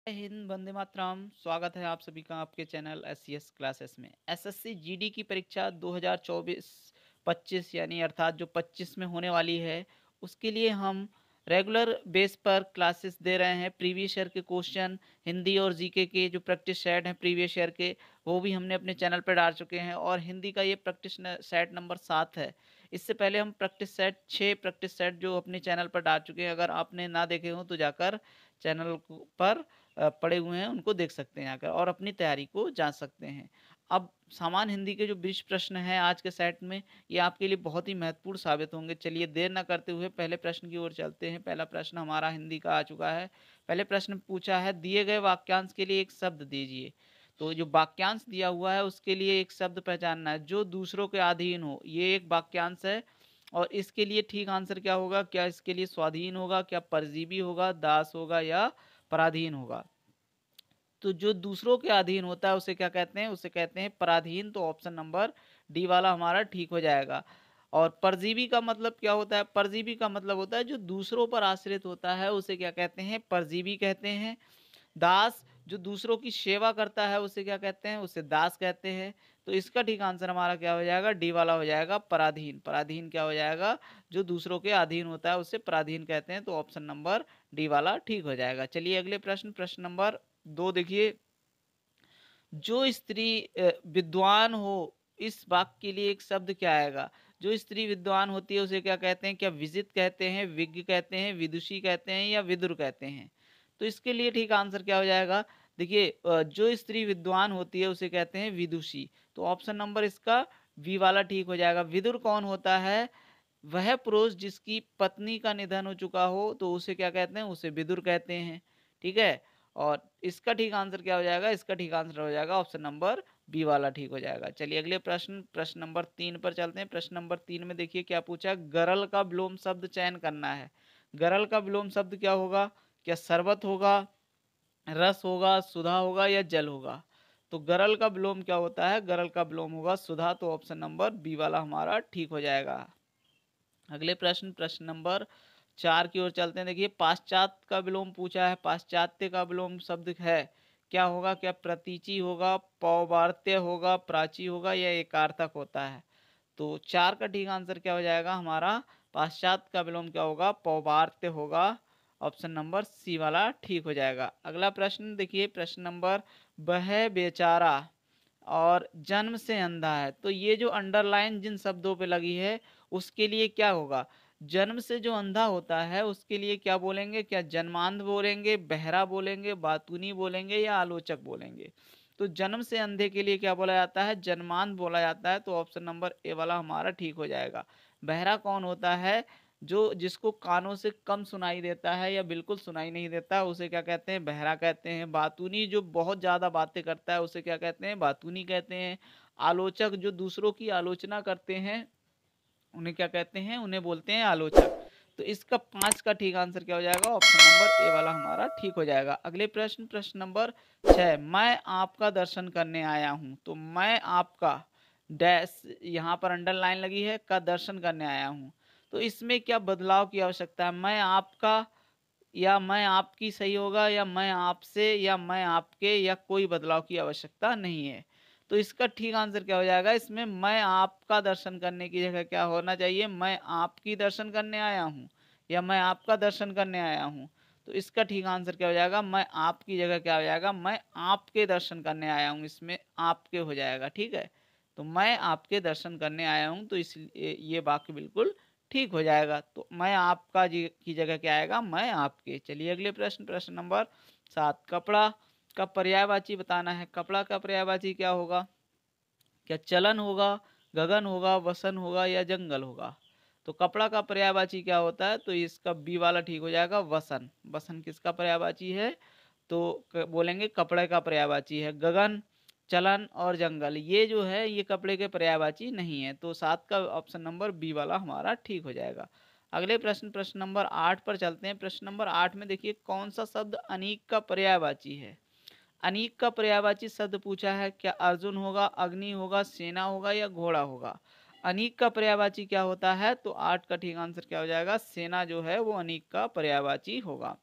जय हिंद, वंदे मातरम। स्वागत है आप सभी का आपके चैनल एससीएस क्लासेस में। एसएससी जीडी की परीक्षा 2024-25 यानी अर्थात जो 25 में होने वाली है, उसके लिए हम रेगुलर बेस पर क्लासेस दे रहे हैं। प्रीवियस ईयर के क्वेश्चन, हिंदी और जीके के जो प्रैक्टिस सेट हैं प्रीवियस ईयर के, वो भी हमने अपने चैनल पर डाल चुके हैं और हिंदी का ये प्रैक्टिस सेट नंबर 7 है। इससे पहले हम प्रैक्टिस सेट 6 प्रैक्टिस सेट जो अपने चैनल पर डाल चुके हैं। अगर आपने ना देखे हो तो जाकर चैनल पर पड़े हुए हैं, उनको देख सकते हैं आकर और अपनी तैयारी को जांच सकते हैं। अब सामान्य हिंदी के जो 20 प्रश्न हैं आज के सेट में, ये आपके लिए बहुत ही महत्वपूर्ण साबित होंगे। चलिए देर ना करते हुए पहले प्रश्न की ओर चलते हैं। पहला प्रश्न हमारा हिंदी का आ चुका है। पहले प्रश्न पूछा है, दिए गए वाक्यांश के लिए एक शब्द दीजिए। तो जो वाक्यांश दिया हुआ है उसके लिए एक शब्द पहचानना है जो दूसरों के अधीन हो। ये एक वाक्यांश है और इसके लिए ठीक आंसर क्या होगा? क्या इसके लिए स्वाधीन होगा, क्या परजीवी होगा, दास होगा या पराधीन होगा? तो जो दूसरों के अधीन होता है उसे क्या कहते हैं? उसे कहते हैं पराधीन। तो ऑप्शन नंबर डी वाला हमारा ठीक हो जाएगा। और परजीवी का मतलब क्या होता है? परजीवी का मतलब होता है जो दूसरों पर आश्रित होता है उसे क्या कहते हैं? परजीवी कहते हैं। दास जो दूसरों की सेवा करता है उसे क्या कहते हैं? उसे दास कहते हैं। तो इसका ठीक आंसर हमारा क्या हो जाएगा? डी वाला हो जाएगा, पराधीन। पराधीन क्या हो जाएगा? जो दूसरों के अधीन होता है उसे पराधीन कहते हैं। तो ऑप्शन नंबर डी वाला ठीक हो जाएगा। चलिए अगले प्रश्न, प्रश्न नंबर 2 देखिए। जो स्त्री विद्वान हो, इस वाक्य के लिए एक शब्द क्या आएगा? जो स्त्री विद्वान होती है उसे क्या कहते हैं? क्या विजित कहते हैं, विज्ञ कहते हैं, विदुषी कहते हैं या विदुर कहते हैं? तो इसके लिए ठीक आंसर क्या हो जाएगा? देखिए जो स्त्री विद्वान होती है उसे कहते हैं विदुषी। तो ऑप्शन नंबर इसका बी वाला ठीक हो जाएगा। विदुर कौन होता है? वह पुरुष जिसकी पत्नी का निधन हो चुका हो तो उसे क्या कहते हैं? उसे विदुर कहते हैं। ठीक है। और इसका ठीक आंसर क्या हो जाएगा? इसका ठीक आंसर हो जाएगा ऑप्शन नंबर बी वाला ठीक हो जाएगा। चलिए अगले प्रश्न, प्रश्न नंबर 3 पर चलते हैं। प्रश्न नंबर 3 में देखिए क्या पूछा? गरल का विलोम शब्द चयन करना है। गरल का विलोम शब्द क्या होगा? क्या शरबत होगा, रस होगा, सुधा होगा या जल होगा? तो गरल का विलोम क्या होता है? गरल का विलोम होगा सुधा। तो ऑप्शन नंबर बी वाला हमारा ठीक हो जाएगा। अगले प्रश्न, प्रश्न नंबर 4 की ओर चलते हैं। देखिए पाश्चात्य का विलोम पूछा है। पाश्चात्य का विलोम शब्द है क्या होगा? क्या प्रतीचि होगा, पौवार्त्य होगा, प्राची होगा या एकार्थक होता है? तो 4 का ठीक आंसर क्या हो जाएगा हमारा? पाश्चात्य का विलोम क्या होगा? पौवार्त्य होगा। ऑप्शन नंबर सी वाला ठीक हो जाएगा। अगला प्रश्न देखिए, प्रश्न नंबर, वह बेचारा और जन्म से अंधा है। तो ये जो अंडरलाइन जिन शब्दों पे लगी है उसके लिए क्या होगा? जन्म से जो अंधा होता है उसके लिए क्या बोलेंगे? क्या जन्मांध बोलेंगे, बहरा बोलेंगे, बातूनी बोलेंगे या आलोचक बोलेंगे? तो जन्म से अंधे के लिए क्या बोला जाता है? जन्मांध बोला जाता है। तो ऑप्शन नंबर ए वाला हमारा ठीक हो जाएगा। बहरा कौन होता है? जो जिसको कानों से कम सुनाई देता है या बिल्कुल सुनाई नहीं देता उसे क्या कहते हैं? बहरा कहते हैं। बातूनी जो बहुत ज्यादा बातें करता है उसे क्या कहते हैं? बातूनी कहते हैं। आलोचक जो दूसरों की आलोचना करते हैं उन्हें क्या कहते हैं? उन्हें बोलते हैं आलोचक। तो इसका 5 का ठीक आंसर क्या हो जाएगा? ऑप्शन नंबर ए वाला हमारा ठीक हो जाएगा। अगले प्रश्न, प्रश्न नंबर 6, मैं आपका दर्शन करने आया हूं। तो मैं आपका डैश यहाँ पर अंडरलाइन लगी है, का दर्शन करने आया हूं। तो इसमें क्या बदलाव की आवश्यकता है? मैं आपका या मैं आपकी सही होगा, या मैं आपसे या मैं आपके, या कोई बदलाव की आवश्यकता नहीं है। तो इसका ठीक आंसर क्या हो जाएगा? इसमें मैं आपका दर्शन करने की जगह क्या होना चाहिए? मैं आपकी दर्शन करने आया हूँ या मैं आपका दर्शन करने आया हूँ। तो इसका ठीक आंसर क्या हो जाएगा? मैं आपकी जगह क्या हो जाएगा? मैं आपके दर्शन करने आया हूँ। इसमें आपके हो जाएगा। ठीक है। तो मैं आपके दर्शन करने आया हूँ, तो इसलिए ये वाक्य बिल्कुल ठीक हो जाएगा। तो मैं आपका की जगह क्या आएगा? मैं आपके। चलिए अगले प्रश्न, प्रश्न नंबर 7, कपड़ा का पर्यायवाची बताना है। कपड़ा का पर्यायवाची क्या होगा? क्या चलन होगा, गगन होगा, वसन होगा या जंगल होगा? तो कपड़ा का पर्यायवाची क्या होता है? तो इसका बी वाला ठीक हो जाएगा, वसन। वसन किसका पर्यायवाची है? तो बोलेंगे कपड़े का पर्यायवाची है। गगन, चलन और जंगल ये जो है ये कपड़े के पर्यायवाची नहीं है। तो 7 का ऑप्शन नंबर बी वाला हमारा ठीक हो जाएगा। अगले प्रश्न, प्रश्न नंबर 8 पर चलते हैं। प्रश्न नंबर 8 में देखिए कौन सा शब्द अनीक का पर्यायवाची है? अनीक का पर्यायवाची शब्द पूछा है। क्या अर्जुन होगा, अग्नि होगा, सेना होगा या घोड़ा होगा? अनीक का पर्यायवाची क्या होता है? तो 8 का ठीक आंसर क्या हो जाएगा? सेना जो है वो अनीक का पर्यायवाची होगा।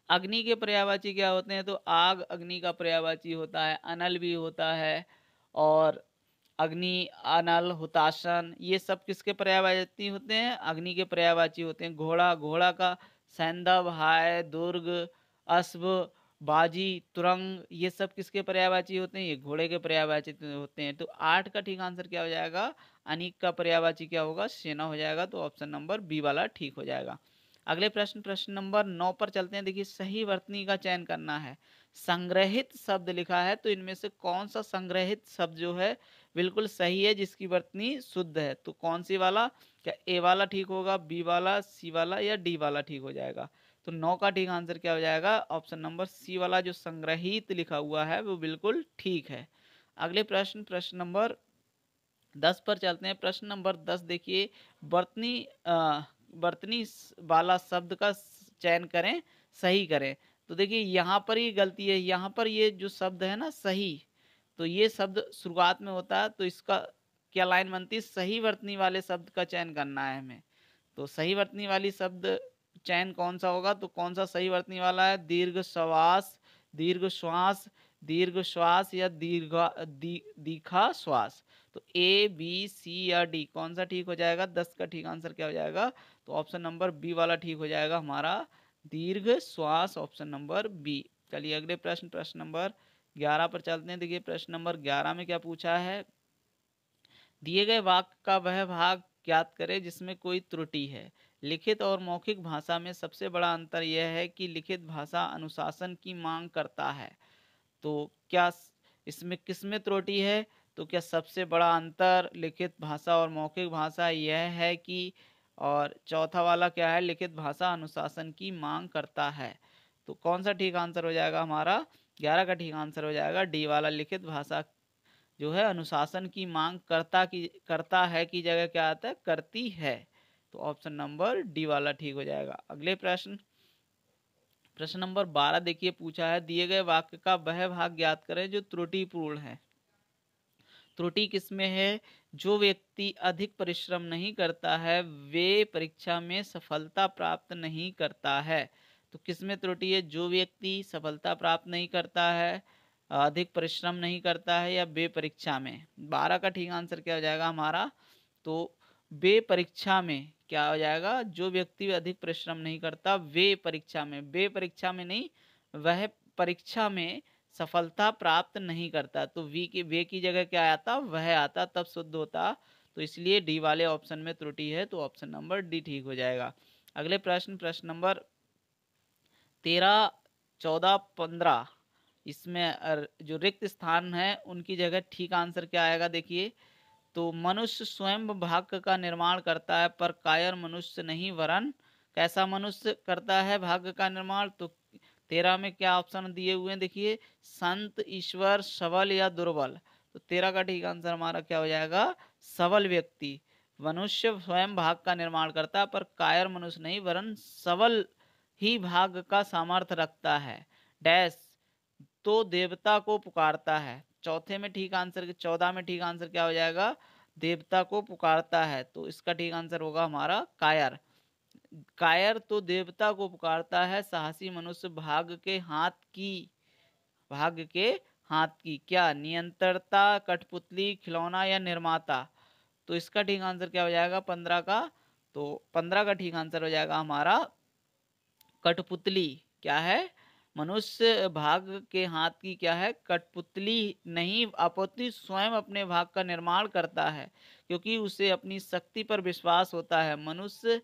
अग्नि के पर्यायवाची क्या होते हैं? तो आग अग्नि का पर्यायवाची होता है, अनल भी होता है, और अग्नि, अनल, हुताशन, ये सब किसके पर्यायवाची होते हैं? अग्नि के पर्यायवाची होते हैं। घोड़ा, घोड़ा का सैंधव, हाय, दुर्ग, अश्व, बाजी, तुरंग, ये सब किसके पर्यायवाची होते हैं? ये घोड़े के पर्यायवाची होते हैं। तो 8 का ठीक आंसर क्या हो जाएगा? अनिक का पर्यायवाची क्या होगा? सेना हो जाएगा। तो ऑप्शन नंबर बी वाला ठीक हो जाएगा। अगले प्रश्न, प्रश्न नंबर 9 पर चलते हैं। देखिए, सही वर्तनी का चयन करना है। संग्रहित शब्द लिखा है, तो इनमें से कौन सा संग्रहित शब्द जो है बिल्कुल सही है, जिसकी वर्तनी शुद्ध है? तो कौन सी वाला? क्या ए वाला ठीक होगा, बी वाला, सी वाला, या डी वाला ठीक हो जाएगा? तो 9 का ठीक आंसर क्या हो जाएगा? ऑप्शन नंबर सी वाला जो संग्रहित लिखा हुआ है वो बिल्कुल ठीक है। अगले प्रश्न, प्रश्न नंबर 10 पर चलते हैं। प्रश्न नंबर 10 देखिए, वर्तनी वर्तनी वाला शब्द का चयन करें, सही करें। तो देखिए, यहाँ पर ही गलती है। यहाँ पर ये जो शब्द है ना, सही, तो ये शब्द शुरुआत में होता है, तो इसका क्या लाइन बनती है? सही वर्तनी वाले शब्द का चयन करना है हमें। तो सही वर्तनी वाली शब्द चयन कौन सा होगा? तो कौन सा सही वर्तनी वाला है? दीर्घ श्वास, दीर्घ श्वास, दीर्घ श्वास, या दीर्घा श्वास। तो ए, बी, सी या डी, कौन सा ठीक हो जाएगा? 10 का ठीक आंसर क्या हो जाएगा? तो ऑप्शन नंबर बी वाला ठीक हो जाएगा हमारा, दीर्घ श्वास, ऑप्शन नंबर बी। चलिए अगले प्रश्न, प्रश्न नंबर 11 पर चलते हैं। देखिए, प्रश्न नंबर 11 में क्या पूछा है? दिए गए वाक्य का वह भाग ज्ञात करें जिसमें कोई त्रुटि है। लिखित और मौखिक भाषा में सबसे बड़ा अंतर यह है कि लिखित भाषा अनुशासन की मांग करता है। तो क्या इसमें किसमें त्रुटि है? तो क्या सबसे बड़ा अंतर लिखित भाषा और मौखिक भाषा यह है कि, और चौथा वाला क्या है? लिखित भाषा अनुशासन की मांग करता है। तो कौन सा ठीक आंसर हो जाएगा हमारा? 11 का ठीक आंसर हो जाएगा डी वाला, लिखित भाषा जो है अनुशासन की मांग करता है की जगह क्या आता है? करती है। तो ऑप्शन नंबर डी वाला ठीक हो जाएगा। अगले प्रश्न, प्रश्न नंबर 12 देखिए, पूछा है दिए गए वाक्य का वह भाग ज्ञात करें जो त्रुटिपूर्ण है। त्रुटि किसमें है? जो व्यक्ति अधिक परिश्रम नहीं करता है वे परीक्षा में सफलता प्राप्त नहीं करता है। तो किसमें त्रुटि है? जो व्यक्ति सफलता प्राप्त नहीं करता है, अधिक परिश्रम नहीं करता है, या बे परीक्षा में। 12 का ठीक आंसर क्या हो जाएगा हमारा? तो बे परीक्षा में क्या हो जाएगा? जो व्यक्ति अधिक परिश्रम नहीं करता वे परीक्षा में, बे परीक्षा में नहीं, वह परीक्षा में सफलता प्राप्त नहीं करता। तो वी की, वे की जगह क्या आता? वह आता, तब शुद्ध होता। तो इसलिए डी वाले ऑप्शन में त्रुटि है। तो ऑप्शन नंबर डी ठीक हो जाएगा। अगले प्रश्न, प्रश्न नंबर 13, 14, 15, इसमें जो रिक्त स्थान है उनकी जगह ठीक आंसर क्या आएगा? देखिए, तो मनुष्य स्वयं भाग्य का निर्माण करता है पर कायर मनुष्य नहीं, वरन कैसा मनुष्य करता है भाग्य का निर्माण? तो 13 में क्या ऑप्शन दिए हुए हैं? देखिए, संत, ईश्वर, सबल, या दुर्बल। तो 13 का ठीक आंसर हमारा क्या हो जाएगा? सबल व्यक्ति। मनुष्य स्वयं भाग का निर्माण करता है पर कायर मनुष्य नहीं, वरन सबल ही भाग का सामर्थ्य रखता है। डैश तो देवता को पुकारता है। चौथे में ठीक आंसर, 14 में ठीक आंसर क्या हो जाएगा? देवता को पुकारता है। तो इसका ठीक आंसर होगा हमारा कायर। कायर तो देवता को पुकारता है, साहसी मनुष्य भाग्य के हाथ की क्या? नियंत्रणता, कठपुतली, खिलौना, या निर्माता। तो इसका ठीक आंसर क्या हो जाएगा 15 का? तो 15 का ठीक आंसर हो जाएगा हमारा कठपुतली। क्या है? मनुष्य भाग के हाथ की क्या है? कठपुतली नहीं, अपितु स्वयं अपने भाग का निर्माण करता है, क्योंकि उसे अपनी शक्ति पर विश्वास होता है। मनुष्य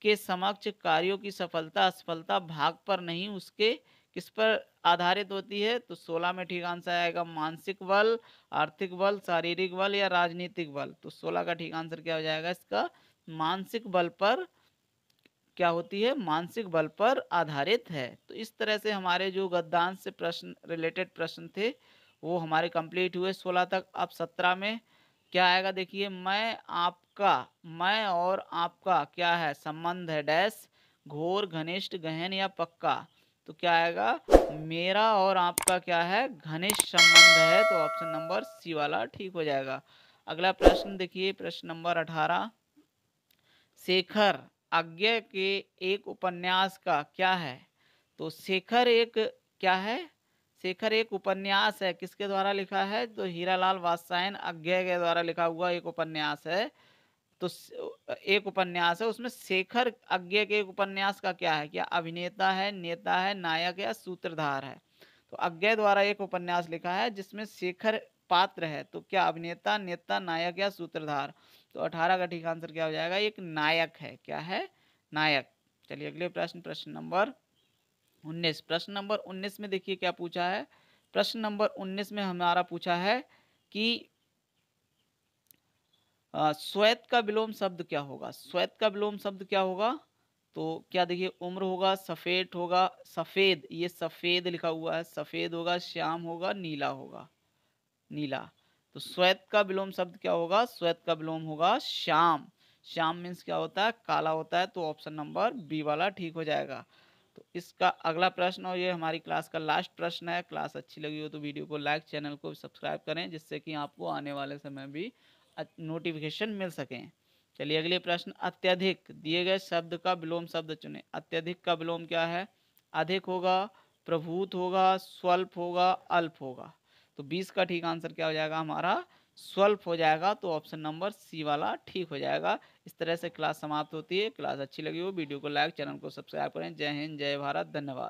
के समक्ष कार्यों की सफलता असफलता भाग पर नहीं, उसके किस पर आधारित होती है? तो 16 में ठीक आंसर आएगा मानसिक बल, आर्थिक बल, शारीरिक बल, या राजनीतिक बल। तो 16 का ठीक आंसर क्या हो जाएगा इसका? मानसिक बल पर क्या होती है? मानसिक बल पर आधारित है। तो इस तरह से हमारे जो गद्यांश से प्रश्न रिलेटेड प्रश्न थे वो हमारे कंप्लीट हुए 16 तक। अब 17 में क्या आएगा? देखिए, मैं और आपका क्या है? संबंध है डैश, घोर, घनिष्ठ, गहन, या पक्का। तो क्या आएगा? मेरा और आपका क्या है? घनिष्ठ संबंध है। तो ऑप्शन नंबर सी वाला ठीक हो जाएगा। अगला प्रश्न देखिए, प्रश्न नंबर 18, शेखर आज्ञा के एक उपन्यास का क्या है? तो शेखर एक क्या है? शेखर एक उपन्यास है, किसके द्वारा लिखा है? तो हीरालाल वात्स्यायन अज्ञे के द्वारा लिखा हुआ एक उपन्यास है। तो एक उपन्यास है, उसमें शेखर अज्ञे के एक उपन्यास का क्या है? क्या अभिनेता है, नेता है, नायक है, सूत्रधार है? तो अज्ञे द्वारा एक उपन्यास लिखा है जिसमें शेखर पात्र है, तो क्या अभिनेता, नेता, नायक या सूत्रधार? तो 18 का ठीक आंसर क्या हो जाएगा? एक नायक है। क्या है? नायक। चलिए अगले प्रश्न, प्रश्न नंबर 19। प्रश्न नंबर 19 में देखिए क्या पूछा है। प्रश्न नंबर 19 में हमारा पूछा है कि श्वेत का विलोम शब्द क्या होगा? श्वेत का विलोम शब्द क्या होगा? तो क्या देखिए, उम्र होगा, सफेद होगा, सफेद, ये सफेद लिखा हुआ है, सफेद होगा, श्याम होगा, नीला होगा, नीला। तो श्वेत का विलोम शब्द क्या होगा? श्वेत का विलोम होगा श्याम। श्याम मीन्स क्या होता है? काला होता है। तो ऑप्शन नंबर बी वाला ठीक हो जाएगा। तो इसका अगला प्रश्न, और ये हमारी क्लास का लास्ट प्रश्न है। क्लास अच्छी लगी हो तो वीडियो को लाइक, चैनल को सब्सक्राइब करें, जिससे कि आपको आने वाले समय भी नोटिफिकेशन मिल सकें। चलिए अगले प्रश्न, अत्यधिक दिए गए शब्द का विलोम शब्द चुने। अत्यधिक का विलोम क्या है? अधिक होगा, प्रभूत होगा, स्वल्प होगा, अल्प होगा। तो 20 का ठीक आंसर क्या हो जाएगा हमारा? स्वल्प हो जाएगा। तो ऑप्शन नंबर सी वाला ठीक हो जाएगा। इस तरह से क्लास समाप्त होती है। क्लास अच्छी लगी हो वीडियो को लाइक, चैनल को सब्सक्राइब करें। जय हिंद, जय भारत, धन्यवाद।